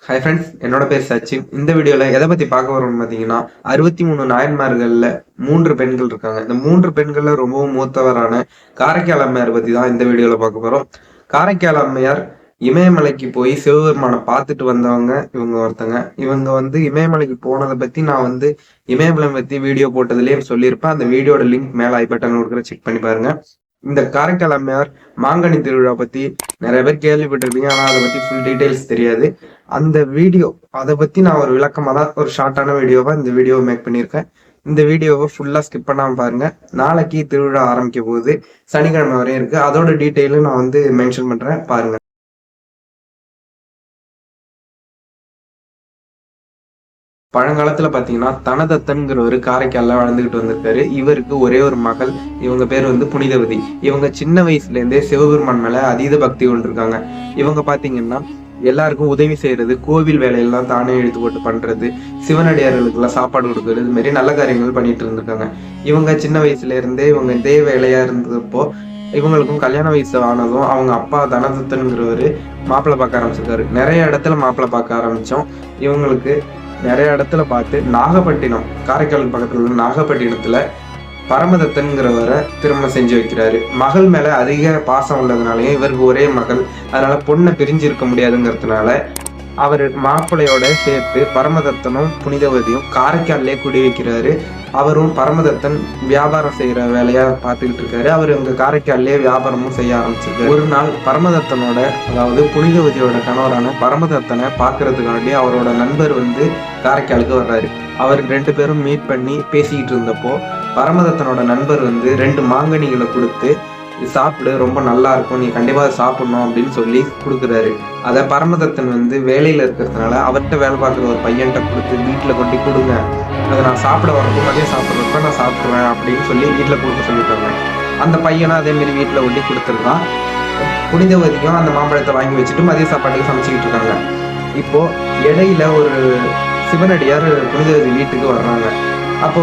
Hi friends, என்னோட பேர் சச்சின். இந்த வீடியோல எதை பத்தி பார்க்க வரோம்னு பார்த்தீங்கன்னா 63 நாயன்மார்கள்ல 3 பெண்கள் இருக்காங்க. இந்த 3 பெண்கள்ல ரொம்பவும் மூத்தவரான காரைக்கால் அம்மையார் பத்தி தான் இந்த வீடியோல பார்க்க போறோம். காரைக்கால் அம்மையார் இமயமலைக்கு போய் சிவபெருமானை பார்த்துட்டு வந்தவங்க இவங்க ஒருத்தங்க. இவங்க இமயமலைக்கு போனதை பத்தி நான் இமயமலை பத்தி வீடியோ போட்டதுலயே சொல்லியிருப்பேன். அந்த வீடியோட லிங்க் மேல ஐ பட்டன் கொடுக்குற செக் பண்ணி பாருங்க. இந்த காரைக்கால் அம்மையார் மாங்கனி திருவிழா பத்தி நிறைய பேர் கேள்விப்பட்டிருப்பீங்க. ஆனா அதை பத்தி ஃபுல் டீடைல்ஸ் தெரியாது. அந்த வீடியோ அதை பத்தி நான் ஒரு விளக்கமா தான் ஒரு ஷார்ட்டான வீடியோவா இந்த வீடியோவை மேக் பண்ணியிருக்கேன். இந்த வீடியோவை ஃபுல்லா ஸ்கிப் பண்ணாம பாருங்க. நாளைக்கு திருவிழா ஆரம்பிக்க போகுது, சனிக்கிழமை வரையும் இருக்கு. அதோட டீட்டெயிலும் நான் மென்ஷன் பண்றேன், பாருங்க. பழங்காலத்துல பாத்தீங்கன்னா தனதத்தன்கிற ஒரு காரைக்கால்ல வளர்ந்துகிட்டு வந்திருக்காரு. இவருக்கு ஒரே ஒரு மகள். இவங்க பேர் புனிதவதி. இவங்க சின்ன வயசுல இருந்தே சிவபெருமான் மேல அதீத பக்தி கொண்டிருக்காங்க. இவங்க பாத்தீங்கன்னா எல்லாருக்கும் உதவி செய்யறது, கோவில் வேலையெல்லாம் தானே எடுத்து போட்டு பண்றது, சிவனடியார்களுக்கு எல்லாம் சாப்பாடு கொடுக்கறது, இது மாதிரி நல்ல காரியங்கள் பண்ணிட்டு இருந்திருக்காங்க. இவங்க சின்ன வயசுல இருந்தே இவங்க இதே வேலையா இருந்தப்போ இவங்களுக்கும் கல்யாண வயசு ஆனதும் அவங்க அப்பா தனதத்தன்கிறவரு மாப்பிள்ளை பார்க்க ஆரம்பிச்சிருக்காரு. நிறைய இடத்துல மாப்பிள்ளை பார்க்க ஆரம்பிச்சோம். இவங்களுக்கு நிறைய இடத்துல பார்த்து நாகப்பட்டினம், காரைக்கால் பக்கத்துல உள்ள நாகப்பட்டினத்துல பரமதத்தன்கிறவரை திருமணம் செஞ்சு வைக்கிறாரு. மகள் மேல அதிக பாசம் உள்ளதுனாலயும் இவருக்கு ஒரே மகள், அதனால பொண்ணை பிரிஞ்சு இருக்க முடியாதுங்கிறதுனால அவர் மாப்பிள்ளையோட சேர்த்து பரமதத்தனும் புனிதவதியும் காரைக்கால்லே குடி வைக்கிறாரு. அவரும் பரமதத்தன் வியாபாரம் செய்யற வேலையா பார்த்துக்கிட்டு இருக்காரு. அவர் இங்க காரைக்கால்லே வியாபாரமும் செய்ய ஆரம்பிச்சிருக்காரு. ஒரு நாள் பரமதத்தனோட, அதாவது புனிதவதியோட கணவரான பரமதத்தனை பாக்குறதுக்காண்டி அவரோட நண்பர் காரைக்காலுக்கு வர்றாரு. அவர் 2 பேரும் மீட் பண்ணி பேசிக்கிட்டு இருந்தப்போ பரமதத்தனோட நண்பர் 2 மாங்கனிகளை கொடுத்து, சாப்பிடு, ரொம்ப நல்லா இருக்கும், நீ கண்டிப்பா சாப்பிடணும் அப்படின்னு சொல்லி கொடுக்குறாரு. அதை பரமதத்தன் வேலையில இருக்கிறதுனால அவர்கிட்ட வேலை பார்க்குற ஒரு பையன்கிட்ட கொடுத்து வீட்டுல கொண்டு கொடுங்க, அதை நான் சாப்பிட வரப்போ மதியம் சாப்பிட்றப்ப நான் சாப்பிடுவேன் அப்படின்னு சொல்லி வீட்டுல கொடுக்க சொல்லிட்டாங்க. அந்த பையனும் அதே மாதிரி வீட்டுல கொண்டு கொடுத்துருக்கான். புனிதவதிக்கும் அந்த மாம்பழத்தை வாங்கி வச்சுட்டு மதிய சாப்பாட்டுக்கு சமைச்சுக்கிட்டு இருக்காங்க. இப்போ இடையில ஒரு சிவனடியார் புனிதவதி வீட்டுக்கு வர்றாங்க. அப்போ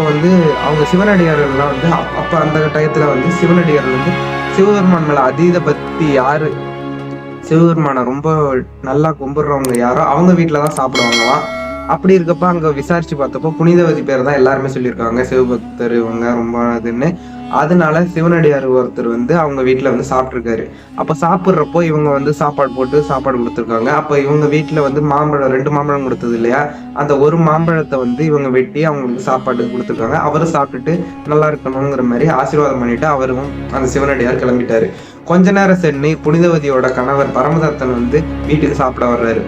அவங்க சிவனடியார்கள்லாம் அப்போ அந்த டயத்துல சிவனடியார்கள் சிவபெருமான் மேல அதீத பக்தி யாரு சிவபெருமானை ரொம்ப நல்லா கும்பிடுறவங்க யாரோ அவங்க வீட்டுலதான் சாப்பிடுவாங்களாம். அப்படி இருக்கப்ப அங்க விசாரிச்சு பார்த்தப்போ புனிதவதி பேர் தான் எல்லாருமே சொல்லியிருக்காங்க, சிவபக்தர் இவங்க ரொம்ப அதுன்னு. அதனால சிவனடியார் ஒருத்தர் அவங்க வீட்டுல சாப்பிட்டுருக்காரு. அப்ப சாப்பிட்றப்போ இவங்க சாப்பாடு போட்டு சாப்பாடு கொடுத்துருக்காங்க. அப்ப இவங்க வீட்டுல மாம்பழம் 2 மாம்பழம் கொடுத்தது இல்லையா, அந்த ஒரு மாம்பழத்தை இவங்க வெட்டி அவங்களுக்கு சாப்பாடு கொடுத்துருக்காங்க. அவரும் சாப்பிட்டுட்டு நல்லா இருக்கணுங்கிற மாதிரி ஆசீர்வாதம் பண்ணிட்டு அவரும் அந்த சிவனடியார் கிளம்பிட்டாரு. கொஞ்ச நேரம் சென்று புனிதவதியோட கணவர் பரமதத்தன் வீட்டுக்கு சாப்பிட வர்றாரு.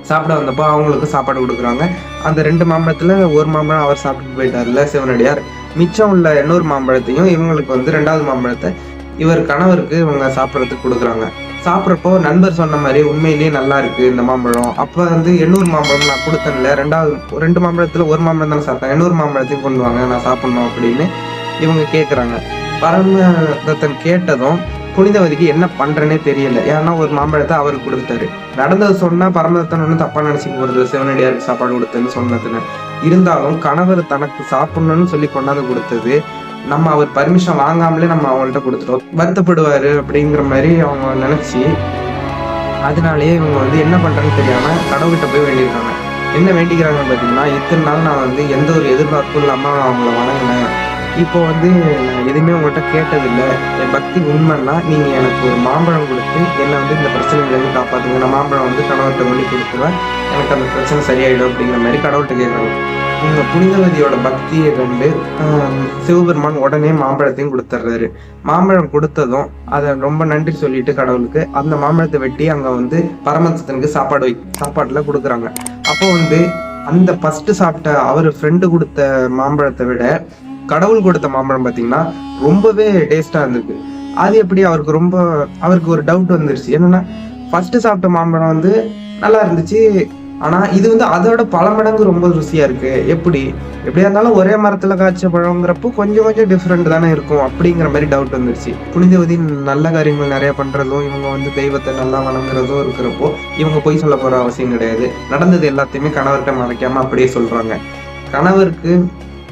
சாப்பிட வந்தப்போ அவங்களுக்கு சாப்பாடு கொடுக்குறாங்க. அந்த 2 மாம்பழத்துல ஒரு மாம்பழம் அவர் சாப்பிட்டு போயிட்டார்ல சிவனடியார். மிச்சம் உள்ள இன்னொரு மாம்பழத்தையும் இவங்களுக்கு 2வது மாம்பழத்தை இவர் கணவருக்கு இவங்க சாப்பிட்றதுக்கு கொடுக்குறாங்க. சாப்பிட்றப்போ நண்பர் சொன்ன மாதிரி உண்மையிலேயே நல்லா இருக்கு இந்த மாம்பழம். அப்ப 800 மாம்பழம் நான் கொடுத்தேன்ல, 2 மாம்பழத்துல ஒரு மாம்பழம் தானே சாப்பிட்டேன், 800 மாம்பழத்தையும் கொண்டு வாங்க, நான் சாப்பிடணும் அப்படின்னு இவங்க கேட்குறாங்க. பரமதத்தன் கேட்டதும் புனிதவதிக்கு என்ன பண்றேன்னே தெரியல. ஏன்னா ஒரு மாம்பழத்தை அவருக்கு கொடுத்துட்டாரு. நடந்தது சொன்னா பரமதத்தன் ஒன்றும் தப்பா நினைச்சுக்க போறது, சிவனடியாருக்கு சாப்பாடு கொடுத்தேன்னு சொன்னதுன்னு. இருந்தாலும் கணவர் தனக்கு சாப்பிடணும்னு சொல்லி கொண்டாந்து கொடுத்தது, நம்ம அவர் பர்மிஷன் வாங்காமலே நம்ம அவங்கள்ட்ட கொடுத்துட்டோம், வருத்தப்படுவாரு அப்படிங்கிற மாதிரி அவங்க நினைச்சு, அதனாலேயே இவங்க என்ன பண்றேன்னு தெரியாம கடவுள்கிட்ட போய் வேண்டியிருக்காங்க. என்ன வேண்டிக்கிறாங்கன்னு பார்த்தீங்கன்னா, இத்தனை நாள் நான் எந்த ஒரு எதிர்பார்ப்பும் இல்லாம அவங்கள வணங்கினேன். இப்போ நான் எதுவுமே உங்கள்கிட்ட கேட்டதில்லை, என் பக்தி உண்மைன்னா நீங்க எனக்கு ஒரு மாம்பழம் கொடுத்து என்னை இந்த பிரச்சனைகளை காப்பாத்துங்க, நான் மாம்பழம் கணவர்கிட்ட கொண்டு கொடுத்துருவேன், எனக்கு அந்த பிரச்சனை சரியாயிடும் அப்படிங்கிற மாதிரி கடவுள்கிட்ட கேட்குறாங்க. இவங்க புனிதவதியோட பக்தியை கண்டு சிவபெருமான் உடனே மாம்பழத்தையும் கொடுத்துட்றாரு. மாம்பழம் கொடுத்ததும் அதை ரொம்ப நன்றி சொல்லிட்டு கடவுளுக்கு அந்த மாம்பழத்தை வெட்டி அங்க பரமதத்தனுக்கு சாப்பாடுல கொடுக்குறாங்க. அப்போ அந்த ஃபர்ஸ்ட் சாப்பிட்ட அவர் ஃப்ரெண்டு கொடுத்த மாம்பழத்தை விட கடவுள் கொடுத்த மாம்பழம் பார்த்தீங்கன்னா ரொம்பவே டேஸ்டா இருந்திருக்கு. அது எப்படி அவருக்கு ஒரு டவுட் வந்துருச்சு. என்னன்னா, ஃபர்ஸ்ட் சாப்பிட்ட மாம்பழம் நல்லா இருந்துச்சு, ஆனா இது அதோட பல மடங்கு ரொம்ப ருசியா இருக்கு. எப்படியா இருந்தாலும் ஒரே மரத்துல காய்ச்ச பழங்கிறப்போ கொஞ்சம் டிஃப்ரெண்ட் தானே இருக்கும் அப்படிங்கிற மாதிரி டவுட் வந்துருச்சு. புனிதவதி நல்ல காரியங்கள் நிறைய பண்றதும் இவங்க தெய்வத்தை நல்லா வணங்குறதும் இருக்கிறப்போ இவங்க பொய் சொல்ல போற அவசியம் கிடையாது. நடந்தது எல்லாத்தையுமே கணவர்கிட்ட மறைக்காம அப்படியே சொல்றாங்க. கணவருக்கு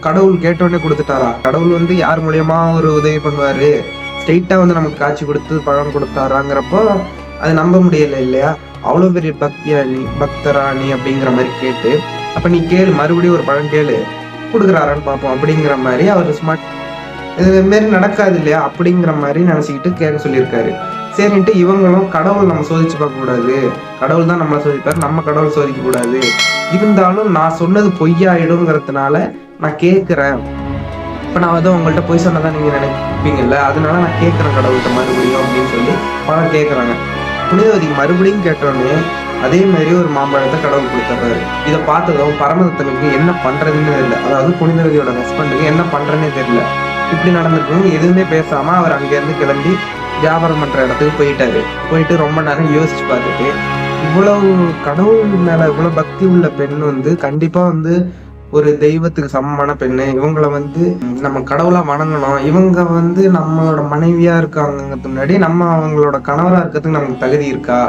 கடவுள் கேட்டோடனே கொடுத்துட்டாரா? கடவுள் யார் மூலியமா ஒரு உதவி பண்ணுவாரு, ஸ்ட்ரெயிட்டா நமக்கு காட்சி கொடுத்து பழம் கொடுத்தாராங்கிறப்போ அது நம்ப முடியல இல்லையா? அவ்வளவு பெரிய பக்தரா நீ அப்படிங்கிற மாதிரி கேட்டு, அப்ப நீ கேளு, மறுபடியும் ஒரு பழம் கேளு, கொடுக்குறாரான்னு பார்ப்போம் அப்படிங்கிற மாதிரி அவர் ஸ்மார்ட். இது மாரி நடக்காது இல்லையா அப்படிங்கிற மாதிரி நினைச்சுக்கிட்டு கேட்க சொல்லியிருக்காரு. சரின்ட்டு இவங்களும் கடவுள் நம்ம சோதிச்சு பார்க்க கூடாது, கடவுள் தான் நம்மளை சோதிப்பாரு, நம்ம கடவுள் சோதிக்க கூடாது, இருந்தாலும் நான் சொன்னது பொய்யாயிடுங்கிறதுனால நான் கேட்கிறேன், இப்ப நான் வந்து உங்கள்கிட்ட பொய் சொன்னதான் நீங்க நினைப்பீங்கல்ல, அதனால நான் கேட்கிறேன் கடவுள்கிட்ட மறுபடியும் அப்படின்னு சொல்லி பழம் கேட்கறாங்க. புனிதவதிக்கு மறுபடியும் கேட்டோடனே அதே மாதிரி ஒரு மாம்பழத்தை கடவுள் கொடுத்துறாரு. இதை பார்த்ததும் பரமதத்தனுக்கு என்ன பண்றதுன்னு தெரியல, அதாவது புனிதவதியோட ஹஸ்பண்டுக்கு என்ன பண்றேன்னே தெரியல. இப்படி நடந்திருக்கும் எதுவுமே பேசாம அவர் அங்கிருந்து கிளம்பி வியாபாரம் பண்ற இடத்துக்கு போயிட்டு ரொம்ப நேரம் யோசிச்சு பார்த்துட்டு, இவ்வளவு கடவுள் மேல இவ்வளவு பக்தி உள்ள பெண் வந்து கண்டிப்பா வந்து ஒரு தெய்வத்துக்கு சமமான பெண்ணு, இவங்களை வந்து நம்ம கடவுளா வணங்கணும், இவங்க வந்து நம்மளோட மனைவியா இருக்காங்கிறதுக்கு முன்னாடி நம்ம அவங்களோட கணவரா இருக்கிறதுக்கு நமக்கு தகுதி இருக்கா,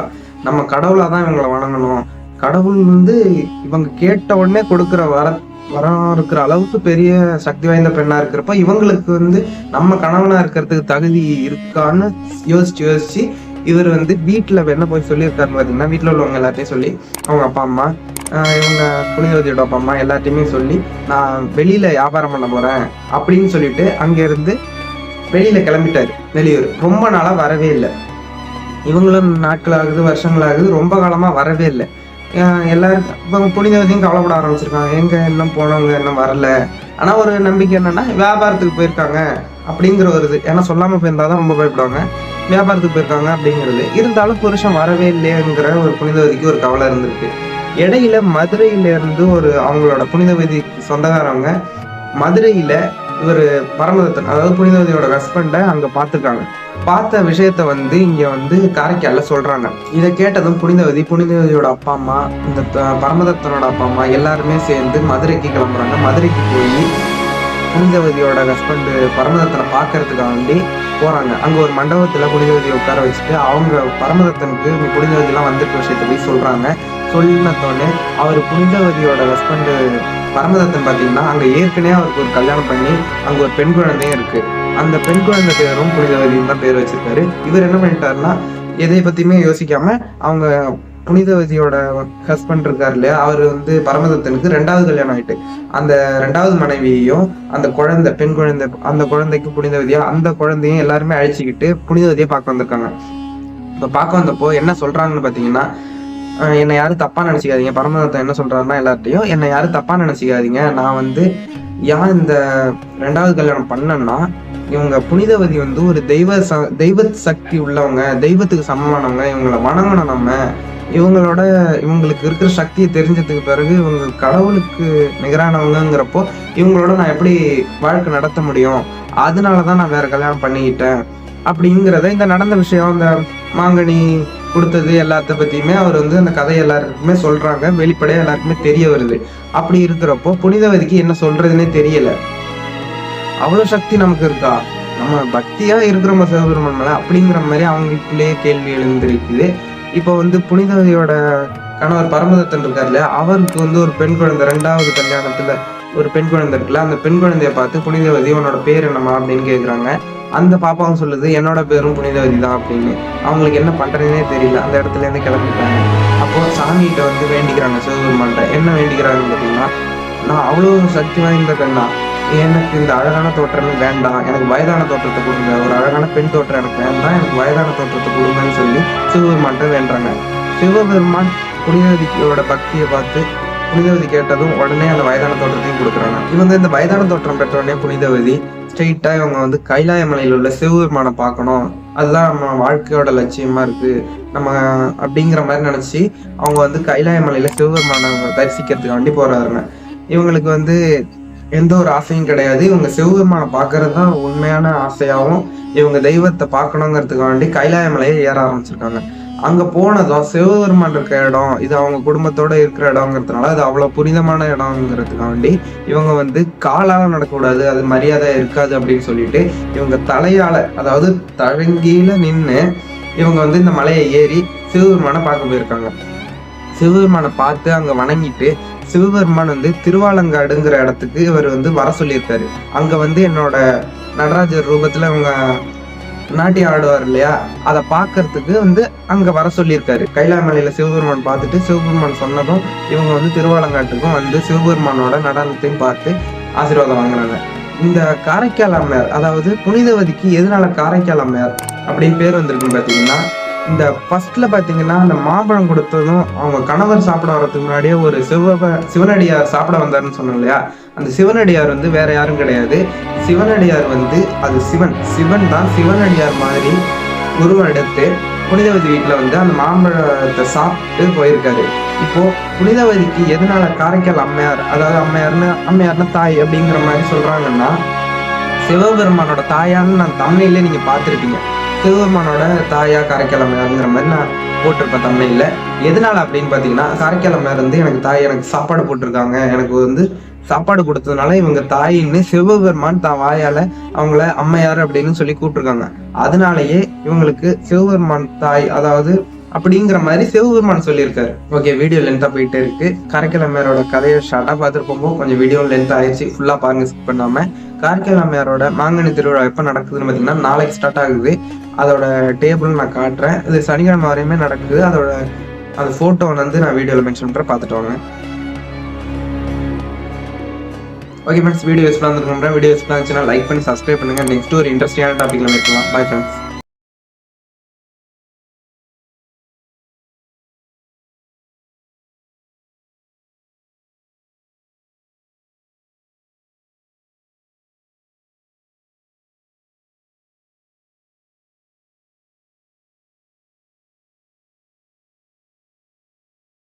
நம்ம கடவுளா தான் இவங்களை வணங்கணும், கடவுள் வந்து இவங்க கேட்ட உடனே கொடுக்குற வரம் இருக்கிற அளவுக்கு பெரிய சக்தி வாய்ந்த பெண்ணா இருக்கிறப்ப இவங்களுக்கு வந்து நம்ம கணவனா இருக்கிறதுக்கு தகுதி இருக்கான்னு யோசிச்சு இவர் வந்து வீட்டுல என்ன போய் சொல்லியிருக்காருன்னு பாத்தீங்கன்னா, வீட்டுல உள்ளவங்க எல்லாத்தையும் சொல்லி, அவங்க அப்பா அம்மா, இவங்க புனிதவதியோட அப்பா அம்மா எல்லாத்தையுமே சொல்லி, நான் வெளியில வியாபாரம் பண்ண போறேன் அப்படின்னு சொல்லிட்டு அங்க இருந்து வெளியில கிளம்பிட்டாரு வெளியூர். ரொம்ப நாளா வரவே இல்லை. இவங்களும் நாட்கள் ஆகுது, வருஷங்கள் ஆகுது, ரொம்ப காலமா வரவே இல்லை. எல்லாருக்கும் இப்போ புனிதவதியும் கவலைப்பட ஆரம்பிச்சிருக்காங்க, எங்க இன்னும் போனவங்க இன்னும் வரல. ஆனா ஒரு நம்பிக்கை என்னன்னா வியாபாரத்துக்கு போயிருக்காங்க அப்படிங்கிற ஒரு இது, ஏன்னா சொல்லாம போயிருந்தாதான் ரொம்ப பயப்படுவாங்க, வியாபாரத்துக்கு போயிருக்காங்க அப்படிங்கிறது. இருந்தாலும் புருஷன் வரவே இல்லையங்கிற ஒரு புனிதவதிக்கு ஒரு கவலை இருந்திருக்கு. இடையில மதுரையில இருந்து ஒரு அவங்களோட புனிதவதி சொந்தக்காரவங்க மதுரையில இவர் பரமதத்தன், அதாவது புனிதவதியோட ஹஸ்பண்டை அங்க பார்த்துருக்காங்க. பார்த்த விஷயத்த வந்து இங்க வந்து காரைக்கால்ல சொல்றாங்க. இதை கேட்டதும் புனிதவதியோட அப்பா அம்மா, இந்த பரமதத்தனோட அப்பா அம்மா எல்லாருமே சேர்ந்து மதுரைக்கு கிளம்புறாங்க. மதுரைக்கு போய் புனிதவதியோட ஹஸ்பண்ட் பரமதத்தனை பார்க்கறதுக்காண்டி போறாங்க. அங்க ஒரு மண்டபத்துல புனிதவதியை உட்கார வச்சுட்டு அவங்க பரமதத்தனுக்கு புனிதவதி எல்லாம் வந்திருக்க விஷயத்த போய் சொல்றாங்க. சொன்னத்தோடனே அவர் புனிதவதியோட ஹஸ்பண்ட் பரமதத்தன் பாத்தீங்கன்னா அங்க ஏற்கனவே அவருக்கு ஒரு கல்யாணம் பண்ணி அங்க ஒரு பெண் குழந்தையும் இருக்கு. அந்த பெண் குழந்தை பேரும் புனிதவதியும் தான் பேர் வச்சிருக்காரு. இவர் என்ன பண்ணிட்டாருன்னா எதை பத்தியுமே யோசிக்காம அவங்க புனிதவதியோட ஹஸ்பண்ட் இருக்காரு இல்லையா, அவர் வந்து பரமதத்தனுக்கு 2வது கல்யாணம் ஆயிட்டு அந்த 2வது மனைவியையும் அந்த குழந்தை பெண் குழந்தை, அந்த குழந்தைக்கு புனிதவதியா, அந்த குழந்தையும் எல்லாருமே அழிச்சுக்கிட்டு புனிதவதியை பார்க்க வந்திருக்காங்க. இப்ப பார்க்க வந்தப்போ என்ன சொல்றாங்கன்னு பாத்தீங்கன்னா, என்னை யாரும் தப்பா நினைச்சிக்காதீங்க, பரமதத்தன் என்ன சொல்றாருன்னா எல்லார்ட்டையும், என்னை யாரும் தப்பா நினைச்சிக்காதீங்க, நான் வந்து ஏன் இந்த 2வது கல்யாணம் பண்ணேன்னா, இவங்க புனிதவதி வந்து ஒரு தெய்வ சக்தி உள்ளவங்க, தெய்வத்துக்கு சமமானவங்க, இவங்களை வணங்கணும் நம்ம, இவங்களுக்கு இருக்கிற சக்தியை தெரிஞ்சதுக்கு பிறகு இவங்க கடவுளுக்கு நிகரானவங்கிறப்போ இவங்களோட நான் எப்படி வாழ்க்கை நடத்த முடியும், அதனாலதான் நான் வேற கல்யாணம் பண்ணிக்கிட்டேன் அப்படிங்கிறத, இந்த நடந்த விஷயம், இந்த மாங்கனி கொடுத்தது எல்லாத்த பத்தியுமே அவர் வந்து அந்த கதை எல்லாருக்குமே சொல்றாங்க, வெளிப்படையா எல்லாருக்குமே தெரிய வருது. அப்படி இருக்கிறப்போ புனிதவதிக்கு என்ன சொல்றதுன்னே தெரியல. அவ்வளவு சக்தி நமக்கு இருக்கா, நம்ம பக்தியா இருக்கிறோம் சிவபெருமான் மேல அப்படிங்கிற மாதிரி அவங்களுக்குள்ளேயே கேள்வி எழுந்திருக்குது. இப்போ வந்து புனிதவதியோட கணவர் பரமதத்தன் இருக்காரு இல்லையா, அவருக்கு வந்து ஒரு பெண் குழந்தை, 2வது கல்யாணத்துல ஒரு பெண் குழந்தை இருக்குல்ல, அந்த பெண் குழந்தைய பார்த்து புனிதவதி உன்னோட பேர் என்னம்மா அப்படின்னு கேக்குறாங்க. அந்த பாப்பாவும் சொல்லுது என்னோட பேரும் புனிதவதி தான் அப்படின்னு. அவங்களுக்கு என்ன பண்றதுன்னே தெரியல, அந்த இடத்துல இருந்து கிளம்பிட்டாங்க. அப்போ சாமிகிட்ட வந்து வேண்டிக்கிறாங்க, சிவபெருமான்கிட்ட என்ன வேண்டிக்கிறாங்கன்னு பார்த்தீங்கன்னா, நான் அவ்வளவு சக்தி வாய்ந்த பெண்ணா, எனக்கு இந்த அழகான தோற்றமே வேண்டாம், எனக்கு வயதான தோற்றத்தை கொடுங்க, ஒரு அழகான பெண் தோற்றம் எனக்கு வேண்டாம், எனக்கு வயதான தோற்றத்தை கொடுங்கன்னு சொல்லி சிவபெருமான்கிட்ட வேண்டுறாங்க. சிவபெருமான் புனிதவதியோட பக்தியை பார்த்து புனிதவதி கேட்டதும் உடனே அந்த வயதான தோற்றத்தையும் கொடுக்குறாங்க. இவங்க இந்த வயதான தோற்றம் பெற்ற உடனே புனிதவதி ஸ்ட்ரெயிட்டா இவங்க வந்து கைலாய மலையில உள்ள சிவபெருமானை பார்க்கணும், அதுதான் நம்ம வாழ்க்கையோட லட்சியமா இருக்கு நம்ம அப்படிங்கிற மாதிரி நினைச்சு அவங்க வந்து கைலாய மலையில சிவபெருமானை தரிசிக்கிறதுக்காண்டி போறாருங்க. இவங்களுக்கு வந்து எந்த ஒரு ஆசையும் கிடையாது, இவங்க சிவபெருமானை பார்க்கறது தான் உண்மையான ஆசையாகவும் இவங்க தெய்வத்தை பார்க்கணுங்கிறதுக்காண்டி கைலாய மலையை ஏற ஆரம்பிச்சிருக்காங்க. அங்க போனதும் சிவபெருமான் இருக்க இடம் இது, அவங்க குடும்பத்தோட இருக்கிற இடங்கிறதுனால அது அவ்வளவு புனிதமான இடங்கிறதுக்காண்டி இவங்க வந்து காலால நடக்கக்கூடாது, அது மரியாதை இருக்காது அப்படின்னு சொல்லிட்டு இவங்க தலையால, அதாவது தழங்கீழ நின்று இவங்க வந்து இந்த மலையை ஏறி சிவபெருமானை பார்க்க போயிருக்காங்க. சிவபெருமானை பார்த்து அங்க வணங்கிட்டு சிவபெருமான் வந்து திருவாலங்காடுங்கிற இடத்துக்கு இவர் வந்து வர சொல்லியிருக்காரு. அங்க வந்து என்னோட நடராஜர் ரூபத்துல இவங்க நாட்டியம் ஆடுவார் இல்லையா, அதை பார்க்கறதுக்கு வந்து அங்க வர சொல்லியிருக்காரு. கைலாமலையில சிவபெருமான் பார்த்துட்டு சிவபெருமான் சொன்னதும் இவங்க வந்து திருவாலங்காட்டுக்கும் வந்து சிவபெருமானோட நடனத்தையும் பார்த்து ஆசீர்வாதம் வாங்குறாங்க. இந்த காரைக்கால் அம்மையார், அதாவது புனிதவதிக்கு எதனால காரைக்கால் அம்மையார் அப்படின்னு பேர் வந்திருக்குன்னு பாத்தீங்கன்னா, இந்த ஃபர்ஸ்ட்ல பாத்தீங்கன்னா அந்த மாம்பழம் கொடுத்ததும் அவங்க கணவர் சாப்பிட வர்றதுக்கு முன்னாடியே ஒரு சிவனடியார் சாப்பிட வந்தாருன்னு சொன்னோம் இல்லையா, அந்த சிவனடியார் வந்து வேற யாரும் கிடையாது. சிவனடியார் வந்து அது சிவன் தான் சிவனடியார் மாதிரி உருவெடுத்து புனிதவதி வீட்டுல வந்து அந்த மாம்பழத்தை சாப்பிட்டு போயிருக்காரு. இப்போ புனிதவதிக்கு எதனால காரைக்கால் அம்மையார், அதாவது அம்மையார்னா தாய் அப்படிங்கிற மாதிரி சொல்றாங்கன்னா, சிவபெருமானோட தாயான்னு நான் தமிழ்ல நீங்க பார்த்துருப்பீங்க. சிவபெருமானோட தாயா காரைக்கால் அம்மையாருங்கிற மாதிரி நான் போட்டிருப்பேன் தமிழ்ல. எதனால அப்படின்னு பாத்தீங்கன்னா, காரைக்கால் அம்மையார் வந்து எனக்கு தாய், எனக்கு சாப்பாடு போட்டிருக்காங்க, எனக்கு வந்து சாப்பாடு கொடுத்ததுனால இவங்க தாயின்னு சிவபெருமான் தான் வாயால அவங்கள அம்மையார் அப்படின்னு சொல்லி கூப்பிட்டுருக்காங்க. அதனாலயே இவங்களுக்கு சிவபெருமான் தாய், அதாவது அப்படிங்கிற மாதிரி சிவபெருமான் சொல்லியிருக்காரு. ஓகே, வீடியோ லென்த்தா போயிட்டே இருக்கு. காரைக்கால் அம்மையாரோட கதையை ஷார்ட்டா பார்த்துருப்போம். கொஞ்சம் வீடியோ லென்த் ஆயிடுச்சு, ஃபுல்லா பாருங்க ஸ்கிப் பண்ணாம. காரைக்கால் அம்மையாரோட மாங்கனி திருவிழா எப்ப நடக்குதுன்னு பாத்தீங்கன்னா, நாளைக்கு ஸ்டார்ட் ஆகுது. அதோட டேபிள் நான் காட்டுறேன். இது சனிக்கிழமை வரையுமே நடக்குது. அதோட அந்த போட்டோ வந்து நான் வீடியோல மென்ஷன் பண்றேன், பார்த்துட்டு வாங்க. ஓகே ஃப்ரெண்ட்ஸ், வீடியோ யூஸ்ஃபுல்லாக இருந்துருக்கோம். வீடியோ யூஸ்ஃபுல்லாக இருந்துச்சுன்னா லைக் பண்ணி சப்ஸ்கிரைப் பண்ணுங்க. நெக்ஸ்ட் ஒரு இன்ட்ரெஸ்டிங்கான டாபிக்ல வைக்கலாம். Bye friends.